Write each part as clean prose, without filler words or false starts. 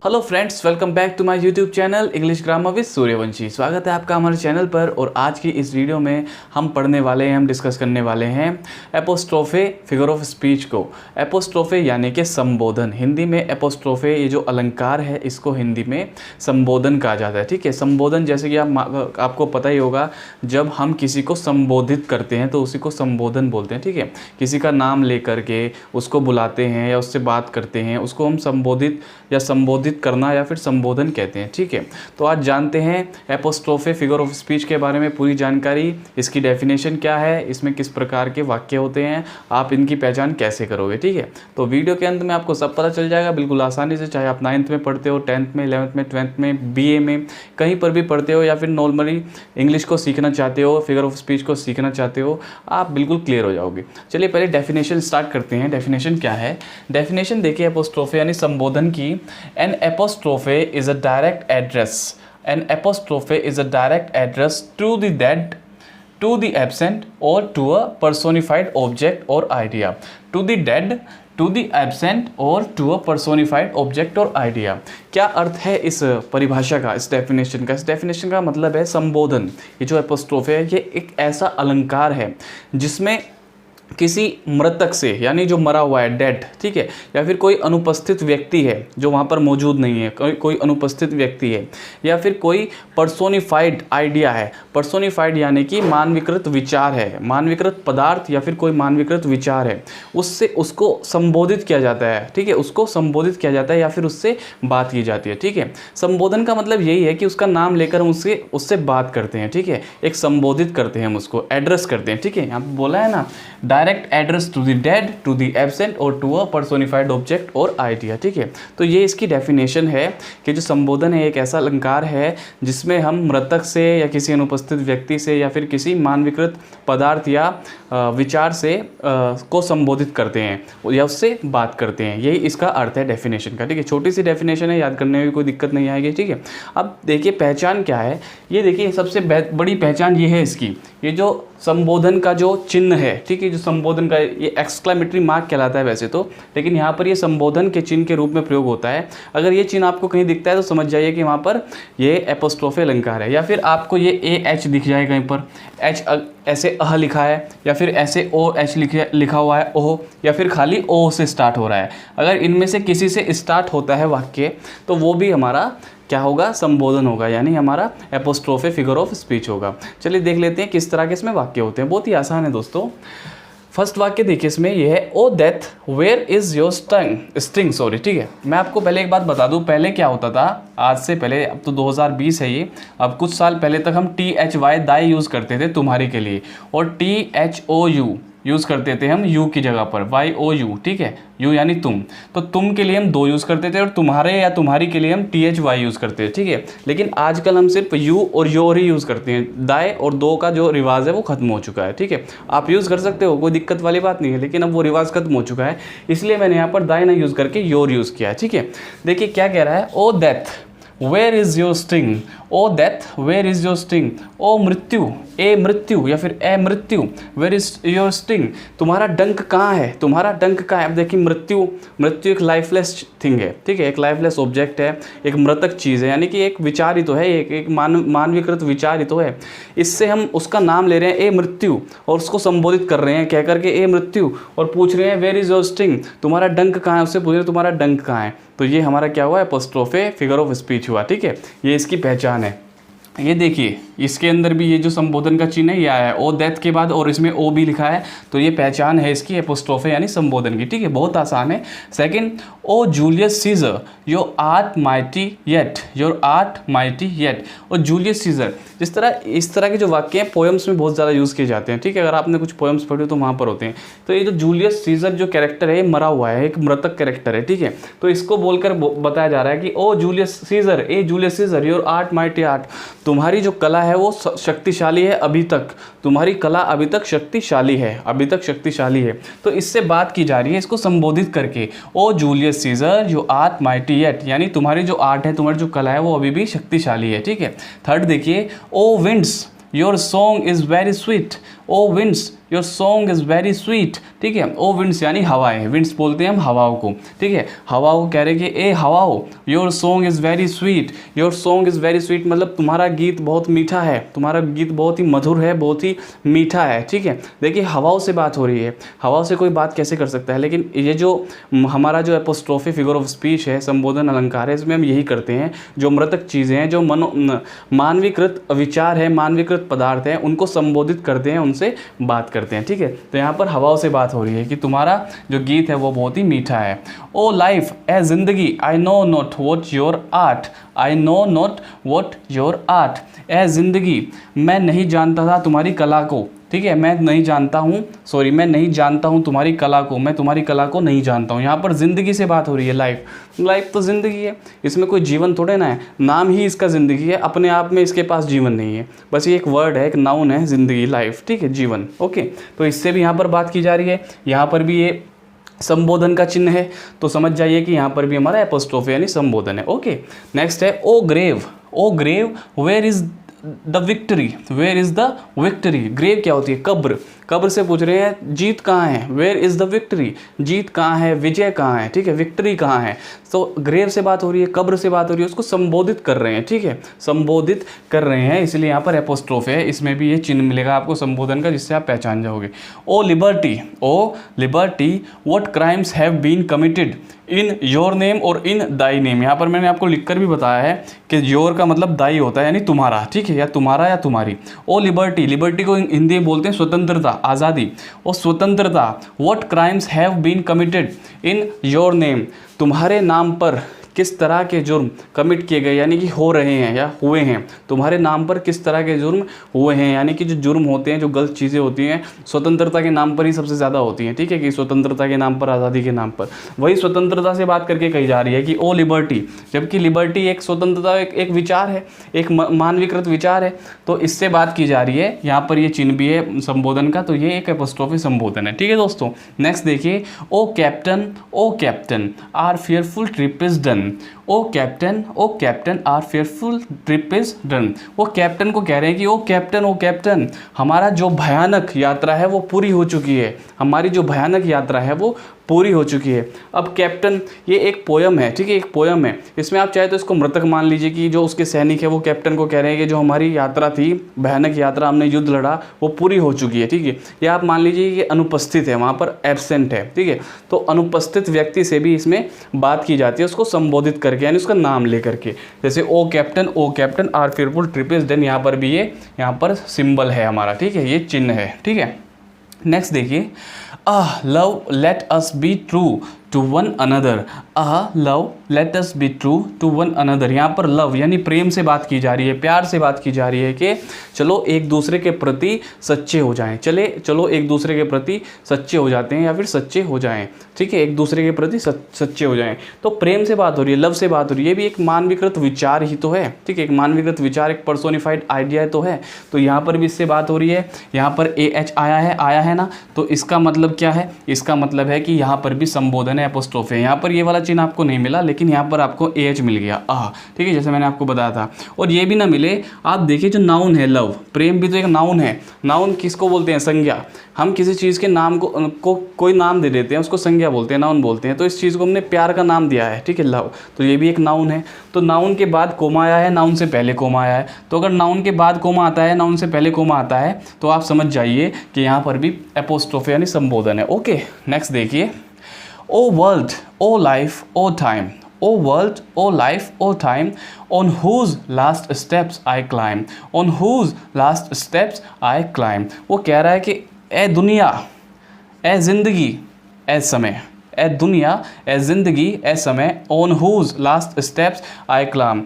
Hello friends, welcome back to my YouTube channel English grammar with Suryavanshi. स्वागत है आपका हमारे चैनल पर। और आज की इस वीडियो में हम डिस्कस करने वाले हैं एपोस्ट्रोफे फिगर ऑफ स्पीच को। एपोस्ट्रोफे यानी कि संबोधन। हिंदी में एपोस्ट्रोफे ये जो अलंकार है इसको हिंदी में संबोधन कहा जाता है। ठीक है, संबोधन जैसे कि आपको पता ही होगा, जब हम किसी को संबोधित करते हैं तो उसी को संबोधन बोलते हैं। ठीक है, किसी का नाम लेकर के उसको बुलाते हैं या उससे बात करते हैं, उसको हम संबोधित या संबोधित करना या फिर संबोधन कहते हैं। ठीक है, तो आज जानते हैं एपोस्ट्रोफे फिगर ऑफ स्पीच के बारे में पूरी जानकारी। इसकी डेफिनेशन क्या है, इसमें किस प्रकार के वाक्य होते हैं, आप इनकी पहचान कैसे करोगे। ठीक है, तो वीडियो के अंत में आपको सब पता चल जाएगा बिल्कुल आसानी से। चाहे आप 9th में पढ़ते हो, 10th में, 11th में, 12th में, BA में, कहीं पर भी पढ़ते हो या फिर नॉर्मली इंग्लिश को सीखना चाहते हो, फिगर ऑफ स्पीच को सीखना चाहते हो, आप बिल्कुल क्लियर हो जाओगे। चलिए पहले डेफिनेशन स्टार्ट करते हैं। डेफिनेशन क्या है, डेफिनेशन देखिए एपोस्ट्रोफे यानी संबोधन की। An apostrophe is a direct address. An apostrophe is a direct address to the dead, to the absent, or to a personified object or idea. To the dead, to the absent, or to a personified object or idea. क्या अर्थ है इस परिभाषा का, इस definition का? इस definition का मतलब है संबोधन। ये जो एपोस्ट्रोफे है ये एक ऐसा अलंकार है जिसमें किसी मृतक से, यानी जो मरा हुआ है, डेड, ठीक है, या फिर कोई अनुपस्थित व्यक्ति है जो वहाँ पर मौजूद नहीं है, कोई अनुपस्थित व्यक्ति है, या फिर कोई पर्सोनिफाइड आइडिया है। पर्सोनिफाइड यानी कि मानवीकृत विचार है, मानवीकृत पदार्थ या फिर कोई मानवीकृत विचार है, उससे उसको संबोधित किया जाता है। ठीक है, उसको संबोधित किया जाता है या फिर उससे बात की जाती है। ठीक है, संबोधन का मतलब यही है कि उसका नाम लेकर हम उससे बात करते हैं। ठीक है, एक संबोधित करते हैं, हम उसको एड्रेस करते हैं। ठीक है, यहाँ पर बोला है ना, direct address to the dead, to the absent और टू अ पर्सोनिफाइड ऑब्जेक्ट और आइडिया। ठीक है, तो ये इसकी डेफिनेशन है कि जो संबोधन है एक ऐसा अलंकार है जिसमें हम मृतक से या किसी अनुपस्थित व्यक्ति से या फिर किसी मानवीकृत पदार्थ या विचार से को संबोधित करते हैं या उससे बात करते हैं। यही इसका अर्थ है डेफिनेशन का। ठीक है, छोटी सी डेफिनेशन है, याद करने में कोई दिक्कत नहीं आएगी। ठीक है, अब देखिए पहचान क्या है। ये देखिए सबसे बड़ी पहचान ये है इसकी, ये जो संबोधन का जो चिन्ह है, ठीक है, जो संबोधन का ये एक्सक्लेमेटरी मार्क कहलाता है वैसे तो, लेकिन यहाँ पर ये संबोधन के चिन्ह के रूप में प्रयोग होता है। अगर ये चिन्ह आपको कहीं दिखता है तो समझ जाइए कि वहाँ पर ये एपोस्ट्रोफे अलंकार है। या फिर आपको ये AH दिख जाए कहीं पर, H ऐसे अह लिखा है, या फिर ऐसे OH लिखा हुआ है ओह, या फिर खाली O से स्टार्ट हो रहा है। अगर इनमें से किसी से स्टार्ट होता है वाक्य तो वो भी हमारा क्या होगा, संबोधन होगा, यानी हमारा एपोस्ट्रोफे फिगर ऑफ स्पीच होगा। चलिए देख लेते हैं किस तरह के इसमें वाक्य होते हैं। बहुत ही आसान है दोस्तों। फर्स्ट वाक्य देखिए इसमें ये है, O death where is your sting sorry. ठीक है, मैं आपको पहले एक बात बता दूं, पहले क्या होता था, आज से पहले, अब तो 2020 है ये, अब कुछ साल पहले तक हम THY दाई यूज़ करते थे तुम्हारी के लिए, और THOU यूज़ करते थे हम यू की जगह पर, YOU। ठीक है, यू यानी तुम, तो तुम के लिए हम दो यूज़ करते थे और तुम्हारे या तुम्हारी के लिए हम THY यूज़ करते थे। ठीक है, लेकिन आजकल हम सिर्फ यू और योर ही यूज़ करते हैं। दाए और दो का जो रिवाज है वो ख़त्म हो चुका है। ठीक है, आप यूज़ कर सकते हो, कोई दिक्कत वाली बात नहीं है, लेकिन अब वो रिवाज खत्म हो चुका है, इसलिए मैंने यहाँ पर दाए ना यूज़ करके योर यूज़ किया है। ठीक है, देखिए क्या कह रहा है, O death where is your sting, O death where is your sting, ओ मृत्यु, ए मृत्यु या फिर ए मृत्यु, वेयर इज योर स्टिंग, तुम्हारा डंक कहाँ है, तुम्हारा डंक कहाँ है। अब देखिए मृत्यु एक लाइफलेस थिंग है। ठीक है, एक लाइफलेस ऑब्जेक्ट है, एक मृतक चीज़ है, यानी कि एक विचार ही तो है, एक मानवीकृत विचार ही तो है। इससे हम उसका नाम ले रहे हैं ए मृत्यु और उसको संबोधित कर रहे हैं कह करके ए मृत्यु, और पूछ रहे हैं वेयर इज योर स्टिंग, तुम्हारा डंक कहाँ है, उससे पूछ रहे हैं तुम्हारा डंक कहाँ है। तो ये हमारा क्या हुआ, एपोस्ट्रोफे फिगर ऑफ स्पीच हुआ। ठीक है, ये इसकी पहचान है। ये देखिए इसके अंदर भी ये जो संबोधन का चिन्ह है ये आया है ओ डेथ के बाद, और इसमें ओ भी लिखा है, तो ये पहचान है इसकी एपोस्ट्रोफे यानी संबोधन की। ठीक है, बहुत आसान है। Second, O Julius Caesar your art mighty yet, your art mighty yet. और जूलियस सीजर, इस तरह के जो वाक्य हैं पोएम्स में बहुत ज़्यादा यूज़ किए जाते हैं। ठीक है, अगर आपने कुछ पोएम्स पढ़े तो वहाँ पर होते हैं। तो ये जो जूलियस सीजर जो कैरेक्टर है ये मरा हुआ है, एक मृतक कैरेक्टर है। ठीक है, तो इसको बोलकर बताया जा रहा है कि ओ जूलियस सीजर, ए Julius Caesar your art mighty art, तुम्हारी जो कला है वो शक्तिशाली है अभी तक, तुम्हारी कला अभी तक शक्तिशाली है, अभी तक शक्तिशाली है। तो इससे बात की जा रही है इसको संबोधित करके, O Julius Caesar you art mighty yet, यानी तुम्हारी जो आर्ट है, तुम्हारी जो कला है वो अभी भी शक्तिशाली है। ठीक है, थर्ड देखिए, O winds your song is very sweet, O winds your song is very sweet, ठीक है। ओ विंड्स यानी हवाएं, विंड्स बोलते हैं हम हवाओं को, ठीक है। हवाओं कह रहे कि ए हवाओं, your song is very sweet, your song is very sweet मतलब तुम्हारा गीत बहुत मीठा है, तुम्हारा गीत बहुत ही मधुर है, बहुत ही मीठा है, ठीक है। देखिए हवाओं से बात हो रही है, हवाओं से कोई बात कैसे कर सकता है, लेकिन ये जो हमारा जो एपोस्ट्रोफी फिगर ऑफ स्पीच है, संबोधन अलंकार है, इसमें हम यही करते हैं, जो मृतक चीज़ें हैं, जो मानवीकृत विचार है, मानवीकृत पदार्थ हैं, उनको संबोधित करते हैं, उनसे बात करते हैं, ठीक है। तो यहाँ पर हवाओं से बात हो रही है कि तुम्हारा जो गीत है वो बहुत ही मीठा है। ओ लाइफ ए जिंदगी, I know not what your art, I know not what your art, ए जिंदगी मैं नहीं जानता था तुम्हारी कला को, ठीक है। मैं नहीं जानता हूँ तुम्हारी कला को, मैं तुम्हारी कला को नहीं जानता हूँ। यहाँ पर ज़िंदगी से बात हो रही है, लाइफ तो ज़िंदगी है, इसमें कोई जीवन थोड़े ना है, नाम ही इसका ज़िंदगी है, अपने आप में इसके पास जीवन नहीं है, बस ये एक वर्ड है, एक नाउन है, ज़िंदगी, लाइफ, ठीक है, जीवन, ओके। तो इससे भी यहाँ पर बात की जा रही है, यहाँ पर भी ये संबोधन का चिन्ह है, तो समझ जाइए कि यहाँ पर भी हमारा एपोस्ट्रोफी यानी संबोधन है, ओके। नेक्स्ट है O grave where is the victory, where is the victory, grave क्या होती है, कब्र, कब्र से पूछ रहे हैं जीत कहाँ है, वेयर इज़ द विक्ट्री, जीत कहाँ है, विजय कहाँ है, ठीक है, विक्ट्री कहाँ है। तो ग्रेव से बात हो रही है, कब्र से बात हो रही है, उसको संबोधित कर रहे हैं, ठीक है, संबोधित कर रहे हैं, इसलिए यहाँ पर एपोस्ट्रोफ है, इसमें भी ये चिन्ह मिलेगा आपको संबोधन का, जिससे आप पहचान जाओगे। O liberty what crimes have been committed in your name और इन दाई नेम। यहाँ पर मैंने आपको लिखकर भी बताया है कि योर का मतलब दाई होता है, यानी तुम्हारा, ठीक है, या तुम्हारा या तुम्हारी। ओ लिबर्टी को हिंदी में बोलते हैं स्वतंत्रता, आज़ादी। और स्वतंत्रता, what crimes have been committed in your name, तुम्हारे नाम पर किस तरह के जुर्म कमिट किए गए, यानी कि हो रहे हैं या हुए हैं, तुम्हारे नाम पर किस तरह के जुर्म हुए हैं, यानी कि जो जुर्म होते हैं, जो गलत चीज़ें होती हैं, स्वतंत्रता के नाम पर ही सबसे ज़्यादा होती हैं, ठीक है, कि स्वतंत्रता के नाम पर, आज़ादी के नाम पर, वही स्वतंत्रता से बात करके कही जा रही है कि ओ लिबर्टी, जबकि लिबर्टी एक स्वतंत्रता, एक विचार है, एक मानवीकृत विचार है, तो इससे बात की जा रही है। यहाँ पर ये चिन्ह भी है संबोधन का, तो ये एक एपोस्ट्रोफी संबोधन है, ठीक है दोस्तों। नेक्स्ट देखिए, O captain our fearful trip is done, O captain our fearful trip is done. वो कैप्टन को कह रहे हैं कि ओ कैप्टन हमारा जो भयानक यात्रा है वो पूरी हो चुकी है, हमारी जो भयानक यात्रा है वो पूरी हो चुकी है। अब कैप्टन, ये एक पोयम है, ठीक है, एक पोयम है, इसमें आप चाहे तो इसको मृतक मान लीजिए कि जो उसके सैनिक है वो कैप्टन को कह रहे हैं कि जो हमारी यात्रा थी, भयानक यात्रा, हमने युद्ध लड़ा, वो पूरी हो चुकी है, ठीक है। या आप मान लीजिए कि अनुपस्थित है, वहाँ पर एब्सेंट है, ठीक है, तो अनुपस्थित व्यक्ति से भी इसमें बात की जाती है, उसको संबोधित करके, यानी उसका नाम लेकर के, जैसे O captain our fearful trip is done, यहाँ पर भी ये यहाँ पर सिंबल है हमारा, ठीक है, ये चिन्ह है, ठीक है। नेक्स्ट देखिए, love let us be true to one another, love let us be true to one another. यहाँ पर लव यानी प्रेम से बात की जा रही है, प्यार से बात की जा रही है कि चलो एक दूसरे के प्रति सच्चे हो जाएं, चलो एक दूसरे के प्रति सच्चे हो जाते हैं, या फिर सच्चे हो जाएं, ठीक है, एक दूसरे के प्रति सच्चे हो जाएं। तो प्रेम से बात हो रही है, लव से बात हो रही है, ये भी एक मानवीकृत विचार ही तो है, ठीक है, एक मानवीकृत विचार, एक पर्सोनिफाइड आइडिया तो है। तो यहाँ पर भी इससे बात हो रही है, यहाँ पर AH आया है ना, तो इसका मतलब क्या है, इसका मतलब है कि यहाँ पर भी संबोधन एपोस्ट्रोफ है। यहाँ पर ये वाला चिन्ह आपको नहीं मिला, लेकिन यहाँ पर आपको AH मिल गया, ठीक है, जैसे मैंने आपको बताया था। और ये भी ना मिले, आप देखिए जो नाउन है लव, प्रेम भी तो एक नाउन है, नाउन किसको बोलते हैं, संज्ञा। हम किसी चीज़ के नाम को कोई नाम दे देते हैं, उसको संज्ञा बोलते हैं, नाउन बोलते हैं। तो इस चीज़ को हमने प्यार का नाम दिया है, ठीक है, लव, तो ये भी एक नाउन है। तो नाउन के बाद कोमा आया है, नाउन से पहले कोमा आया है, तो अगर नाउन के बाद कोमा आता है, नाउन से पहले कोमा आता है, तो आप समझ जाइए कि यहाँ पर भी एपोस्ट्रोफ यानी संबोधन है, ओके। नेक्स्ट देखिए, O world, O life, O time, O world, O life, O time, on whose last steps I climb, on whose last steps I climb। वो कह रहा है कि ए दुनिया, ए जिंदगी, ए समय, ए दुनिया, ए जिंदगी, ए समय, on whose last steps I climb,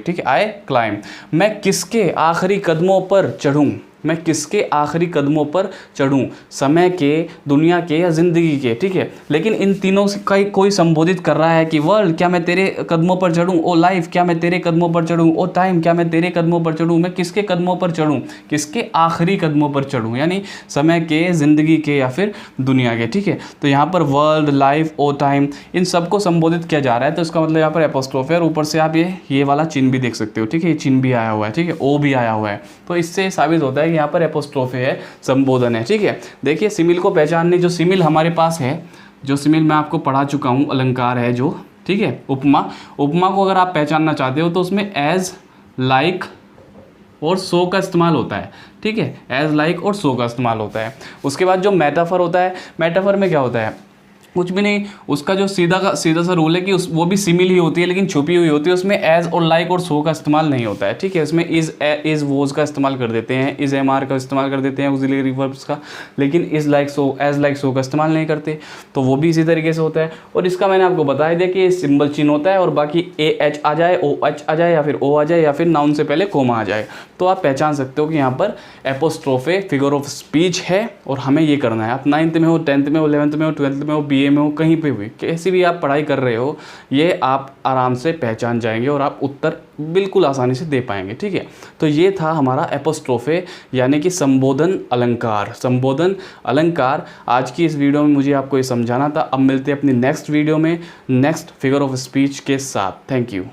ठीक है, I climb, मैं किसके आखिरी कदमों पर चढ़ूँ, मैं किसके आखिरी कदमों पर चढ़ूँ, समय के, दुनिया के, या ज़िंदगी के, ठीक है। लेकिन इन तीनों से कोई संबोधित कर रहा है कि वर्ल्ड, क्या मैं तेरे कदमों पर चढ़ूँ, ओ लाइफ, क्या मैं तेरे कदमों पर चढ़ूँ, ओ टाइम, क्या मैं तेरे कदमों पर चढ़ूँ, मैं किसके कदमों पर चढ़ूँ, किसके आखिरी कदमों पर चढ़ूँ, यानी समय के, ज़िंदगी के, या फिर दुनिया के, ठीक है। तो यहाँ पर वर्ल्ड, लाइफ, ओ टाइम, इन सबको संबोधित किया जा रहा है, तो इसका मतलब यहाँ पर एपोस्ट्रोफ है। और ऊपर से आप ये वाला चिन्ह भी देख सकते हो, ठीक है, ये चिन्ह भी आया हुआ है, ठीक है, ओ भी आया हुआ है। तो इससे साबित होता है कि यहाँ पर एपोस्ट्रोफे है, संबोधन है। ठीक है, देखिए सिमिल को पहचानने, जो सिमिल हमारे पास है, जो सिमिल मैं आपको पढ़ा चुका हूँ, अलंकार है जो, ठीक है, उपमा, उपमा को अगर आप पहचानना चाहते हो तो उसमें एज, लाइक और सो का इस्तेमाल होता है। ठीक है, एज, लाइक और सो का इस्तेमाल होता है। उसके बाद जो मेटाफर होता है, मेटाफर में क्या होता है, कुछ भी नहीं, उसका जो सीधा सा रूल है कि वो भी सिमिल ही होती है लेकिन छुपी हुई होती है, उसमें एज और लाइक और सो का इस्तेमाल नहीं होता है। ठीक है, इसमें इज वोज का इस्तेमाल कर देते हैं, इज एम आर का इस्तेमाल कर देते हैं, ऑक्सिलरी वर्ब्स का, लेकिन is like so, as like so का इस्तेमाल नहीं करते। तो वो भी इसी तरीके से होता है। और इसका मैंने आपको बताया दिया कि सिंबल चिन्ह होता है और बाकी ए एच आ जाए, ओ एच आ जाए, या फिर ओ आ जाए, या फिर नाउन से पहले कोमा आ जाए, तो आप पहचान सकते हो कि यहाँ पर एपोस्ट्रोफे फिगर ऑफ स्पीच है और हमें ये करना है। आप 9th में हो, 10th में हो, 11th में हो, 12th में हो, BA में हो, कहीं पे भी, कैसी भी आप पढ़ाई कर रहे हो, ये आप आराम से पहचान जाएंगे और आप उत्तर बिल्कुल आसानी से दे पाएंगे। ठीक है, तो ये था हमारा एपोस्ट्रोफे यानी कि संबोधन अलंकार। संबोधन अलंकार आज की इस वीडियो में मुझे आपको ये समझाना था। अब मिलते हैं अपनी नेक्स्ट वीडियो में नेक्स्ट फिगर ऑफ स्पीच के साथ। Thank you.